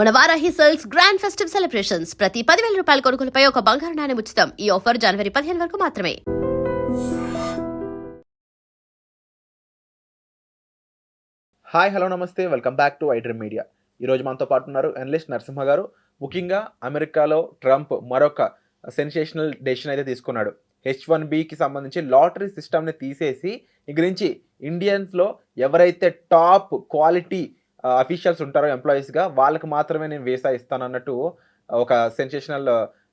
మన Varahi sales grand festive celebrations ప్రతి 10,000 రూపాయల కొనుగోలుపై ఒక బంగారు నాణెం ఉచితం. ఈ ఆఫర్ జనవరి 15 వరకు మాత్రమే. హాయ్ హలో నమస్తే, welcome back to iDream media. ఈరోజు మనతో పాటు ఉన్నారు అనలిస్ట్ నరసింహ గారు. ముఖ్యంగా అమెరికాలో ట్రంప్ మరొక సెన్సేషనల్ డెసిషన్ అయితే తీసుకున్నాడు. H1Bకి సంబంధించి లాటరీ సిస్టమ్ని తీసేసి ఇక నుంచి ఇండియన్స్లో ఎవరైతే టాప్ క్వాలిటీ అఫీషియల్స్ ఉంటారో ఎంప్లాయీస్గా వాళ్ళకి మాత్రమే నేను వీసా ఇస్తాను అన్నట్టు ఒక సెన్సేషనల్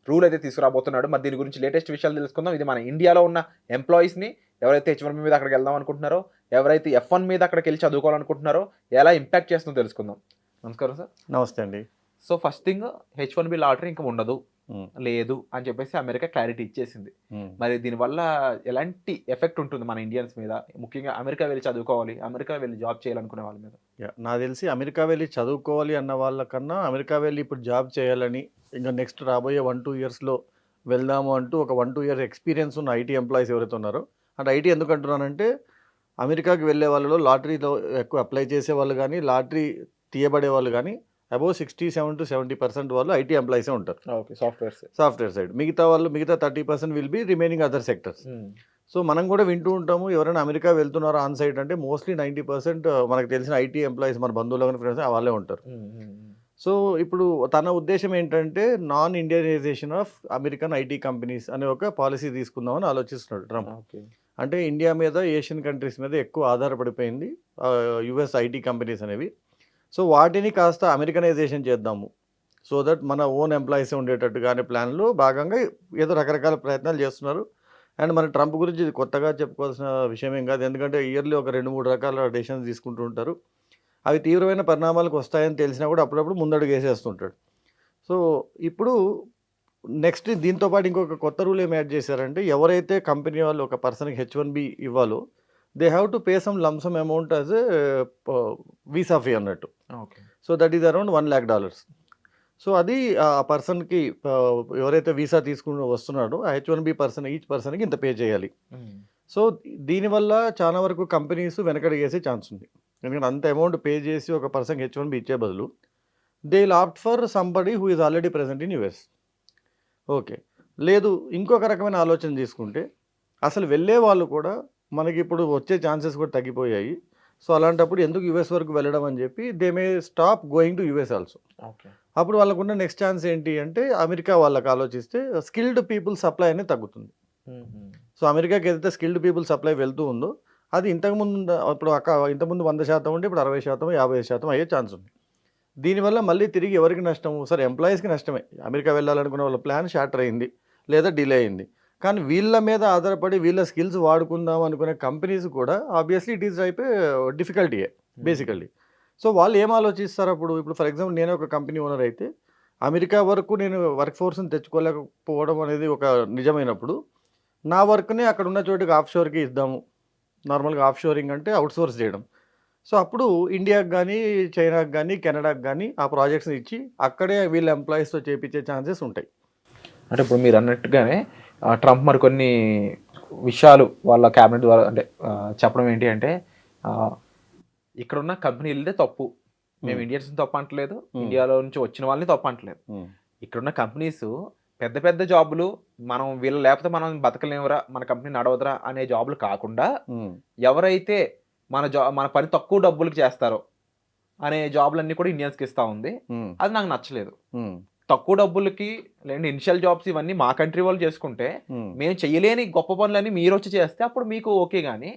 రూల్ అయితే తీసుకురాబోతున్నాడు. మరి దీని గురించి లేటెస్ట్ విషయాలు తెలుసుకుందాం. ఇది మన ఇండియాలో ఉన్న ఎంప్లాయీస్ని ఎవరైతే H1B మీద అక్కడికి వెళ్దాం అనుకుంటున్నారో, ఎవరైతే F1 మీద అక్కడికి వెళ్ళి చదువుకోవాలనుకుంటున్నారో ఎలా ఇంపాక్ట్ చేస్తుందో తెలుసుకుందాం. నమస్కారం సార్. నమస్తే అండి. So first thing, H1B lottery ఇంకా ఉండదు, లేదు అని చెప్పేసి అమెరికా క్లారిటీ ఇచ్చేసింది. మరి దీనివల్ల ఎలాంటి ఎఫెక్ట్ ఉంటుంది మన ఇండియన్స్ మీద, ముఖ్యంగా అమెరికా వెళ్ళి చదువుకోవాలి, అమెరికా వెళ్ళి జాబ్ చేయాలనుకునే వాళ్ళ మీద? నాకు తెలిసి అమెరికా వెళ్ళి చదువుకోవాలి అన్న వాళ్ళకన్నా అమెరికా వెళ్ళి ఇప్పుడు జాబ్ చేయాలని ఇంకా నెక్స్ట్ రాబోయే 1-2 ఇయర్స్లో వెళ్దాము అంటూ ఒక 1-2 ఇయర్ ఎక్స్పీరియన్స్ ఉన్న ఐటీ ఎంప్లాయీస్ ఎవరైతే ఉన్నారో, అంటే ఐటీ ఎందుకు అంటున్నానంటే అమెరికాకి వెళ్ళే వాళ్ళలో లాటరీలో ఎక్కువ అప్లై చేసే వాళ్ళు కానీ, లాటరీ తీయబడే వాళ్ళు కానీ అబౌవ్ 67-70% వాళ్ళు ఐటీ ఎంప్లాయీసే ఉంటారు. Okay, software side. మిగతా 30% will be remaining other sectors. So మనం కూడా వింటూ ఉంటాము, ఎవరైనా అమెరికా వెళ్తున్నారో ఆన్ సైట్ అంటే మోస్ట్లీ 90% మనకు తెలిసిన ఐటీ ఎంప్లాయీస్, మన బంధువులు కానీ ఫ్రెండ్స్ వాళ్ళే ఉంటారు. సో ఇప్పుడు తన ఉద్దేశం ఏంటంటే non Indianization of American IT companies అనే ఒక పాలసీ తీసుకుందామని ఆలోచిస్తున్నాడు ట్రంప్. అంటే ఇండియా మీద, ఏషియన్ కంట్రీస్ మీద ఎక్కువ ఆధారపడిపోయింది యుఎస్ ఐటీ కంపెనీస్ అనేవి. సో వాటిని కాస్త అమెరికనైజేషన్ చేద్దాము, సో దట్ మన ఓన్ ఎంప్లాయీస్ ఉండేటట్టుగా అనే ప్లాన్లో భాగంగా ఏదో రకరకాల ప్రయత్నాలు చేస్తున్నారు. అండ్ మన ట్రంప్ గురించి ఇది కొత్తగా చెప్పుకోవాల్సిన విషయం ఏం కాదు, ఎందుకంటే ఇయర్లీ ఒక 2-3 రకాల డెసిషన్స్ తీసుకుంటూ ఉంటారు. అవి తీవ్రమైన పరిణామాలకు వస్తాయని తెలిసినా కూడా అప్పుడప్పుడు ముందడుగు వేసేస్తుంటాడు. సో ఇప్పుడు నెక్స్ట్ దీంతోపాటు ఇంకొక కొత్త రూల్ ఏం యాడ్ చేశారంటే, ఎవరైతే కంపెనీ వాళ్ళు ఒక పర్సన్కి H1B ఇవ్వాలో they have to pay some lump sum amount as a visa fee అన్నట్టు. Okay. So that is around $1 lakh. So అది ఆ పర్సన్కి ఎవరైతే వీసా తీసుకుని వస్తున్నాడో ఆ H1B పర్సన్ ఈచ్ పర్సన్కి ఇంత పే చేయాలి. సో దీనివల్ల చాలా వరకు కంపెనీస్ వెనకడిగేసే ఛాన్స్ ఉంది. ఎందుకంటే అంత అమౌంట్ పే చేసి ఒక పర్సన్కి H1B ఇచ్చే బదులు they will opt for somebody who is already present in US. Okay, లేదు ఇంకొక రకమైన ఆలోచన తీసుకుంటే అసలు వెళ్ళే వాళ్ళు కూడా మనకి ఇప్పుడు వచ్చే ఛాన్సెస్ కూడా తగ్గిపోయాయి. సో అలాంటప్పుడు ఎందుకు యుఎస్ వరకు వెళ్ళడం అని చెప్పి they may stop going to US also. Okay. అప్పుడు వాళ్ళకున్న నెక్స్ట్ ఛాన్స్ ఏంటి అంటే అమెరికా వాళ్ళకి ఆలోచిస్తే స్కిల్డ్ పీపుల్ సప్లై అనేది తగ్గుతుంది. సో అమెరికాకి ఏదైతే స్కిల్డ్ పీపుల్ సప్లై వెళ్తూ ఉందో అది ఇంతకుముందు ఇప్పుడు ఇంతకుముందు 100% ఉంటే ఇప్పుడు 60%, 50% అయ్యే ఛాన్స్ ఉంది. దీనివల్ల మళ్ళీ తిరిగి ఎవరికి నష్టము? సరే ఎంప్లాయీస్కి నష్టమే. అమెరికా వెళ్ళాలనుకున్న వాళ్ళ ప్లాన్ షార్టర్ అయింది లేదా డిలే అయింది. కానీ వీళ్ళ మీద ఆధారపడి వీళ్ళ స్కిల్స్ వాడుకుందాం అనుకునే కంపెనీస్ కూడా ఆబ్వియస్లీ ఇట్ ఈజ్ అయిపోయి డిఫికల్టీయే బేసికల్లీ. సో వాళ్ళు ఏం ఆలోచిస్తారు అప్పుడు? ఇప్పుడు ఫర్ ఎగ్జాంపుల్ నేను ఒక కంపెనీ ఓనర్ అయితే అమెరికా వరకు నేను వర్క్ ఫోర్స్ని తెచ్చుకోలేకపోవడం అనేది ఒక నిజమైనప్పుడు నా వర్క్ని అక్కడ ఉన్న చోటుకి ఆఫ్ షోర్కి ఇద్దాము. నార్మల్గా ఆఫ్ షోరింగ్ అంటే అవుట్సోర్స్ చేయడం. సో అప్పుడు ఇండియాకి కానీ, చైనాకి కానీ, కెనడాకి కానీ ఆ ప్రాజెక్ట్స్ని ఇచ్చి అక్కడే వీళ్ళ ఎంప్లాయీస్తో చేయించే ఛాన్సెస్ ఉంటాయి. అంటే ఇప్పుడు మీరు అన్నట్టుగానే ట్రంప్ మరికొన్ని విషయాలు వాళ్ళ క్యాబినెట్ ద్వారా అంటే చెప్పడం ఏంటి అంటే, ఇక్కడ ఉన్న కంపెనీలదే తప్పు, మేము ఇండియన్స్ తప్పు అంటలేదు, ఇండియాలో నుంచి వచ్చిన వాళ్ళని తప్పు అంటలేదు. ఇక్కడున్న కంపెనీస్ పెద్ద పెద్ద జాబులు, మనం వీళ్ళు లేకపోతే మనం బతకలేమురా, మన కంపెనీ నడవదురా అనే జాబులు కాకుండా ఎవరైతే మన పని తక్కువ డబ్బులకి చేస్తారో అనే జాబులన్నీ కూడా ఇండియన్స్కి ఇస్తూ ఉంది. అది నాకు నచ్చలేదు. తక్కువ డబ్బులకి లేదంటే ఇనిషియల్ జాబ్స్ ఇవన్నీ మా కంట్రీ వాళ్ళు చేసుకుంటే, మేము చేయలేని గొప్ప పనులన్నీ మీరు వచ్చి చేస్తే అప్పుడు మీకు ఓకే. కానీ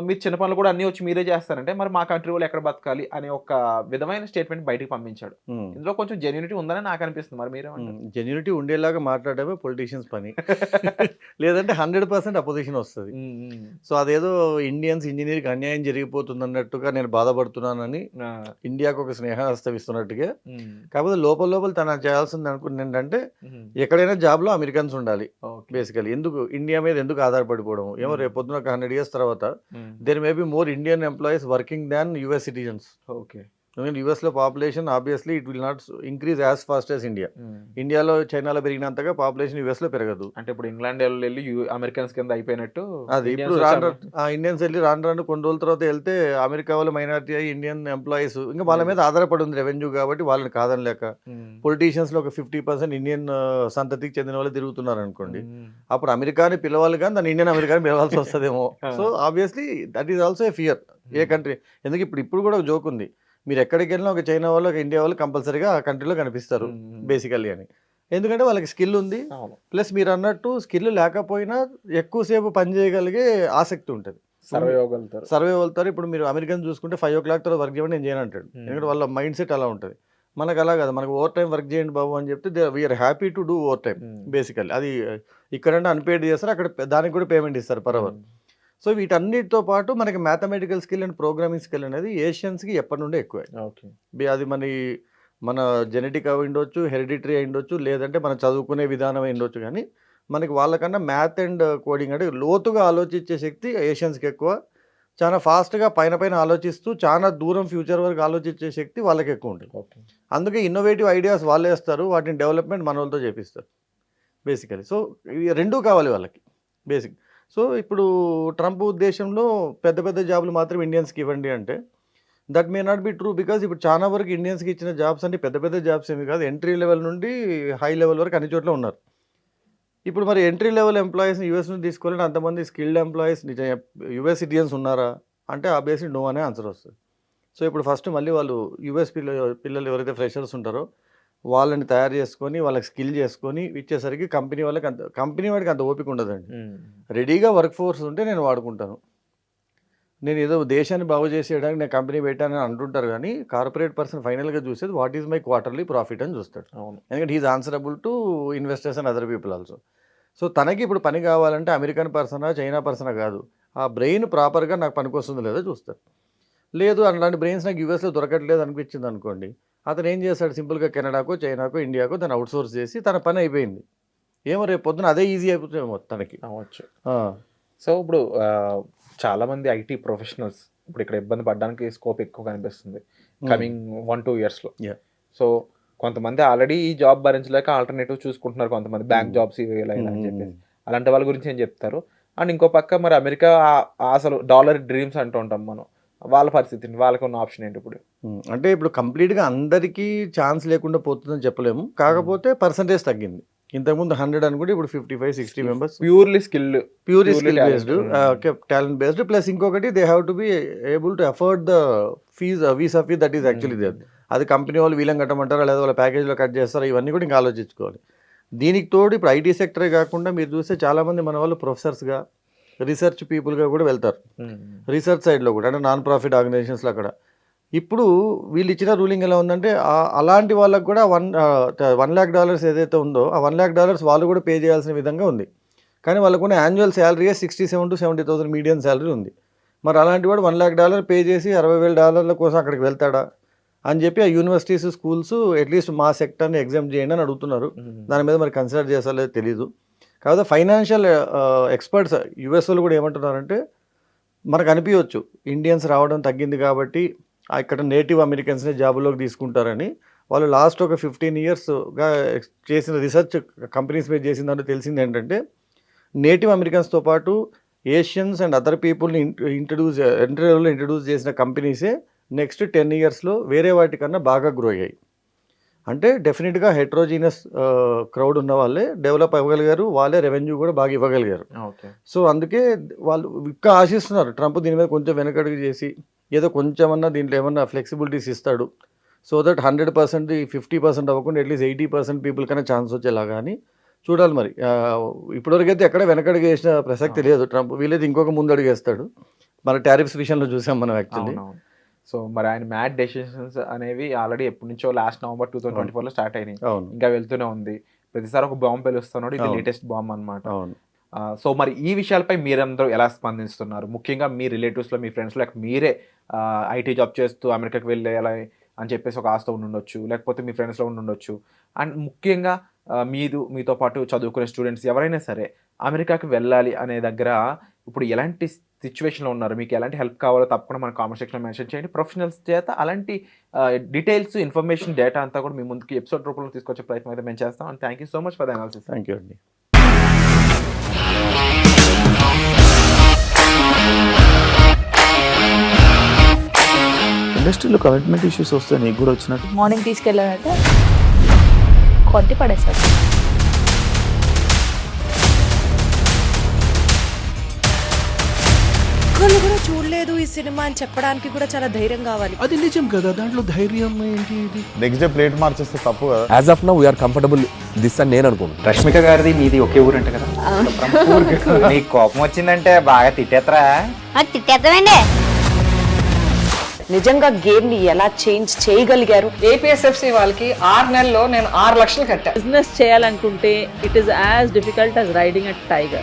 మీరు చిన్న పనులు కూడా అన్నీ వచ్చి మీరే చేస్తారంటే మరి మా కంట్రీ వాళ్ళు ఎక్కడ బతకాలి అనే ఒక విధమైన స్టేట్మెంట్ బయటకు పంపించాడు. ఇందులో కొంచెం జెన్యూనిటీ ఉందని నాకు అనిపిస్తుంది. మరి మీరే జెన్యూనిటీ ఉండేలాగా మాట్లాడమే పొలిటీషియన్స్ పని. లేదంటే 100% అపోజిషన్ వస్తుంది. సో అదేదో ఇండియన్స్ ఇంజనీర్కి అన్యాయం జరిగిపోతుంది అన్నట్టుగా నేను బాధపడుతున్నానని ఇండియాకు ఒక స్నేహహస్తం ఇస్తున్నట్టుగా. కాకపోతే లోపల తన చేయాల్సింది అనుకున్న ఏంటంటే ఎక్కడైనా జాబ్లో అమెరికన్స్ ఉండాలి బేసికలీ. ఎందుకు ఇండియా మీద ఎందుకు ఆధారపడిపోవడం? ఏమో రేపు పొద్దున ఒక 100 years తర్వాత there may be more Indian employees working than US citizens. Okay. ఎందుకంటే యూఎస్లో population obviously it will not increase as fast as India. ఇండియాలో చైనాలో పెరిగినంతగా పాపులేషన్ యూఎస్లో పెరగదు. అంటే ఇప్పుడు ఇంగ్లాండ్ వాళ్ళు వెళ్ళి అమెరికన్స్ కింద అయిపోయినట్టు అది ఇప్పుడు ఇండియన్స్ వెళ్ళి రాను కొన్ని రోజుల తర్వాత వెళ్తే అమెరికా వాళ్ళు మైనారిటీ అయ్యి ఇండియన్ ఎంప్లాయీస్ ఇంకా వాళ్ళ మీద ఆధారపడి ఉంది రెవెన్యూ కాబట్టి వాళ్ళని కాదనలేక పొలిటీషియన్స్లో ఒక 50% ఇండియన్ సంతతికి చెందిన వాళ్ళు తిరుగుతున్నారు అనుకోండి. అప్పుడు అమెరికాని పిలవాలి కానీ దాన్ని ఇండియన్ అమెరికాని పిలవాల్సి వస్తుందేమో. So obviously that is also a fear A country. ఎందుకు ఇప్పుడు కూడా ఒక జోక్ ఉంది, మీరు ఎక్కడికి వెళ్ళినా ఒక చైనా వాళ్ళు ఒక ఇండియా వాళ్ళు కంపల్సరీగా ఆ కంట్రీలో కనిపిస్తారు బేసికల్లీ అని. ఎందుకంటే వాళ్ళకి స్కిల్ ఉంది, ప్లస్ మీరు అన్నట్టు స్కిల్ లేకపోయినా ఎక్కువసేపు పని చేయగలిగే ఆసక్తి ఉంటుంది, సర్వే వెళ్తారు. ఇప్పుడు మీరు అమెరికన్ చూసుకుంటే 5 o'clock తర్వాత వర్క్ చేయమని నేను చేయను అంటాడు. ఎందుకంటే వాళ్ళ మైండ్ సెట్ అలా ఉంటుంది. మనకు అలా కదా, మనకు ఓవర్ టైం వర్క్ చేయండి బాబు అని చెప్తే we're happy to do overtime basically. అది ఇక్కడంటే అన్పేడ్ చేస్తారు, అక్కడ దానికి కూడా పేమెంట్ ఇస్తారు పర్ అవర్. సో వీటన్నిటితో పాటు మనకి mathematical skill and programming skill అనేది ఏషియన్స్కి ఎప్పటి నుండి ఎక్కువ. అది మన జెనెటిక్ అయి ఉండొచ్చు, హెరిడిటరీ అయి ఉండొచ్చు, లేదంటే మనం చదువుకునే విధానం అయి ఉండొచ్చు. కానీ మనకి వాళ్ళకన్నా మ్యాథ్ అండ్ కోడింగ్ అంటే లోతుగా ఆలోచించే శక్తి ఏషియన్స్కి ఎక్కువ. చాలా ఫాస్ట్గా పైన ఆలోచిస్తూ చాలా దూరం ఫ్యూచర్ వరకు ఆలోచించే శక్తి వాళ్ళకి ఎక్కువ ఉంటుంది. అందుకే ఇన్నోవేటివ్ ఐడియాస్ వాళ్ళే వేస్తారు, వాటిని డెవలప్మెంట్ మన వాళ్ళతో చేపిస్తారు బేసికలీ. సో ఇవి రెండూ కావాలి వాళ్ళకి బేసిక్. సో ఇప్పుడు ట్రంప్ ఉద్దేశంలో పెద్ద జాబులు మాత్రం ఇండియన్స్కి ఇవ్వండి అంటే that may not be true. Because ఇప్పుడు చాలా వరకు ఇండియన్స్కి ఇచ్చిన జాబ్స్ అంటే పెద్ద జాబ్స్ ఏమి కాదు, ఎంట్రీ లెవెల్ నుండి హై లెవెల్ వరకు అన్ని చోట్ల ఉన్నారు. ఇప్పుడు మరి ఎంట్రీ లెవెల్ ఎంప్లాయీస్ని యూఎస్ నుంచి తీసుకోవాలని అంతమంది స్కిల్డ్ ఎంప్లాయీస్ యూఎస్ సిటిజన్స్ ఉన్నారా అంటే ఆబ్వియస్లీ నో అనే ఆన్సర్ వస్తుంది. సో ఇప్పుడు ఫస్ట్ మళ్ళీ వాళ్ళు యూఎస్ పిల్లలు ఎవరైతే ఫ్రెషర్స్ ఉంటారో వాళ్ళని తయారు చేసుకొని వాళ్ళకి స్కిల్ చేసుకొని ఇచ్చేసరికి కంపెనీ వాడికి అంత ఓపిక ఉండదండి. రెడీగా వర్క్ ఫోర్స్ ఉంటే నేను వాడుకుంటాను, నేను ఏదో దేశాన్ని బాగు చేసేయడానికి నేను కంపెనీ పెట్టానని అంటుంటారు. కానీ కార్పొరేట్ పర్సన్ ఫైనల్గా చూసేది what is my quarterly profit అని చూస్తాడు. ఎందుకంటే he is answerable to investors and other people also. So తనకి ఇప్పుడు పని కావాలంటే అమెరికన్ పర్సనా చైనా పర్సనా కాదు, ఆ బ్రెయిన్ ప్రాపర్గా నాకు పనికి వస్తుందో లేదో చూస్తారు. లేదు అలాంటి బ్రెయిన్స్ నాకు యూఎస్లో దొరకట్లేదు అనిపించింది అనుకోండి, అతను ఏం చేస్తాడు, సింపుల్గా కెనడాకో చైనాకో ఇండియాకో దాన్ని అవుట్సోర్స్ చేసి తన పని అయిపోయింది. ఏమో రేపు పొద్దున అదే ఈజీ అయిపోతుందేమో తనకి అవ్వచ్చు. సో ఇప్పుడు చాలామంది ఐటీ ప్రొఫెషనల్స్ ఇప్పుడు ఇక్కడ ఇబ్బంది పడడానికి స్కోప్ ఎక్కువ కనిపిస్తుంది కమింగ్ 1-2 yearsలో. సో కొంతమంది ఆల్రెడీ ఈ జాబ్ భరించలేక ఆల్టర్నేటివ్ చూసుకుంటున్నారు, కొంతమంది బ్యాంక్ జాబ్స్ ఇలా అని చెప్పేసి. అలాంటి వాళ్ళ గురించి ఏం చెప్తారు? అండ్ ఇంకో పక్క మరి అమెరికా అసలు డాలర్ డ్రీమ్స్ అంటూ ఉంటాం మనం, వాళ్ళ పరిస్థితి, వాళ్ళకి ఉన్న ఆప్షన్ ఏంటి ఇప్పుడు? అంటే ఇప్పుడు కంప్లీట్గా అందరికీ ఛాన్స్ లేకుండా పోతుందని చెప్పలేము, కాకపోతే పర్సంటేజ్ తగ్గింది. ఇంతకుముందు 100 అనుకుంటే ఇప్పుడు 55-60 members purely skill based, talent based. Plus ఇంకొకటి they have to be able to afford the visa fee that is actually there. అది కంపెనీ వాళ్ళు వీళ్ళని కట్టమంటారా లేదా వాళ్ళ ప్యాకేజ్లో కట్ చేస్తారా, ఇవన్నీ కూడా ఇంకా ఆలోచించుకోవాలి. దీనికి తోడు ఇప్పుడు ఐటీ సెక్టరే కాకుండా మీరు చూస్తే చాలామంది మన వాళ్ళు ప్రొఫెసర్స్గా రీసెర్చ్ పీపుల్గా కూడా వెళ్తారు, రీసెర్చ్ సైడ్లో కూడా, అంటే నాన్ ప్రాఫిట్ ఆర్గనైజేషన్స్లో అక్కడ. ఇప్పుడు వీళ్ళు ఇచ్చిన రూలింగ్ ఎలా ఉందంటే అలాంటి వాళ్ళకు కూడా $1 lakh ఏదైతే ఉందో ఆ $1 lakh వాళ్ళు కూడా పే చేయాల్సిన విధంగా ఉంది. కానీ వాళ్ళకున్న యాన్యువల్ శాలరీయే $67,000 to $70,000 మీడియం శాలరీ ఉంది. మరి అలాంటి వాడు $1 lakh పే చేసి $60,000 కోసం అక్కడికి వెళ్తాడా అని చెప్పి ఆ యూనివర్సిటీస్ స్కూల్స్ అట్లీస్ట్ మా సెక్టర్ని ఎగ్జామ్ చేయండి అని అడుగుతున్నారు. దాని మీద మరి కన్సిడర్ చేసారో తెలీదు. కాకపోతే ఫైనాన్షియల్ ఎక్స్పర్ట్స్ యూఎస్ వాళ్ళు కూడా ఏమంటున్నారంటే మనకు అనిపించవచ్చు ఇండియన్స్ రావడం తగ్గింది కాబట్టి ఇక్కడ నేటివ్ అమెరికన్స్ని జాబులోకి తీసుకుంటారని. వాళ్ళు లాస్ట్ ఒక 15 yearsగా చేసిన రీసెర్చ్ కంపెనీస్ మీద చేసిన దాంట్లో తెలిసింది ఏంటంటే నేటివ్ అమెరికన్స్తో పాటు ఏషియన్స్ అండ్ అదర్ పీపుల్ని ఇంట్రడ్యూస్ చేసిన కంపెనీసే నెక్స్ట్ 10 yearsలో వేరే వాటికన్నా బాగా గ్రో అయ్యాయి. అంటే డెఫినెట్గా హెట్రోజీనస్ క్రౌడ్ ఉన్న వాళ్ళే డెవలప్ అవ్వగలిగారు, వాళ్ళే రెవెన్యూ కూడా బాగా ఇవ్వగలిగారు. సో అందుకే వాళ్ళు ఇంకా ఆశిస్తున్నారు ట్రంప్ దీని మీద కొంచెం వెనకడుగు చేసి ఏదో కొంచెమన్నా దీంట్లో ఏమన్నా ఫ్లెక్సిబిలిటీస్ ఇస్తాడు, సో దట్ 100% 50% అవ్వకుండా అట్లీస్ట్ 80% పీపుల్ కన్నా ఛాన్స్ వచ్చేలాగా అని చూడాలి. మరి ఇప్పటివరకు అయితే ఎక్కడ వెనకడుగు వేసిన ప్రసక్తి లేదు ట్రంప్, వీలైతే ఇంకొక ముందడుగు వేస్తాడు. మన టారిఫ్స్ విషయంలో చూసాం మనం యాక్చువల్లీ. సో మరి ఆయన మ్యాడ్ డెసిషన్స్ అనేవి ఆల్రెడీ ఎప్పటి నుంచో లాస్ట్ November 2024లో స్టార్ట్ అయినాయి, ఇంకా వెళ్తూనే ఉంది. ప్రతిసారి ఒక బాంబు పేలుస్తున్నాడు, ఇది లేటెస్ట్ బాంబ్ అనమాట. సో మరి ఈ విషయాలపై మీరందరూ ఎలా స్పందిస్తున్నారు? ముఖ్యంగా మీ రిలేటివ్స్లో, మీ ఫ్రెండ్స్లో మీరే ఐటీ జాబ్ చేస్తూ అమెరికాకి వెళ్ళేయాలి అని చెప్పేసి ఒక ఆశతో ఉండొచ్చు, లేకపోతే మీ ఫ్రెండ్స్లో ఉండొచ్చు. అండ్ ముఖ్యంగా మీతో పాటు చదువుకునే స్టూడెంట్స్ ఎవరైనా సరే అమెరికాకి వెళ్ళాలి అనే దగ్గర ఇప్పుడు ఎలాంటి సిచ్యువేషన్లో ఉన్నారు, మీకు ఎలాంటి హెల్ప్ కావాలో తప్పకుండా మన కామెంట్ సెక్షన్లో మెన్షన్ చేయండి. ప్రొఫెషనల్స్ చేత అలాంటి డీటెయిల్స్, ఇన్ఫర్మేషన్, డేటా అంతా కూడా మీ ముందుకి ఎపిసోడ్ రూపంలో తీసుకొచ్చే ప్రయత్నం అయితే మేము చేస్తాం. And thank you so much for the analysis. Thank you అండి. ఇండస్ట్రీలో కమిట్మెంట్ ఇష్యూస్ వస్తే నీకు కూడా వచ్చినట్టు మార్నింగ్ తీసుకెళ్ళాలంటే కొట్టి పడేస్తారు. ఒక్కళ్ళు కూడా చూడలేదు ఈ సినిమా అని చెప్పడానికి కూడా చాలా ధైర్యం కావాలి. అది నిజం కదా, దాంట్లో ధైర్యం ఏంటి? ఇది నెక్స్ట్ డే ప్లేట్ మార్చేస్తే తప్పు కదా. As of now we're comfortable this అని నేను అనుకుంటున్నాను. రష్మిక గారిది మీది ఒకే ఊరు అంట కదా. నీకు కోపం వచ్చిందంటే బాగా తిట్టేత్తరా? తిట్టేద్దామండి. నిజంగా గేమ్ ని ఎలా చేంజ్ చేయగలిగారు? ఏపీఎస్ఎఫ్సి వాళ్ళకి 6 నెలల్లో నేను 6 లక్షలు కట్టా. బిజినెస్ చేయాలనుకుంటే it is as difficult as riding a tiger.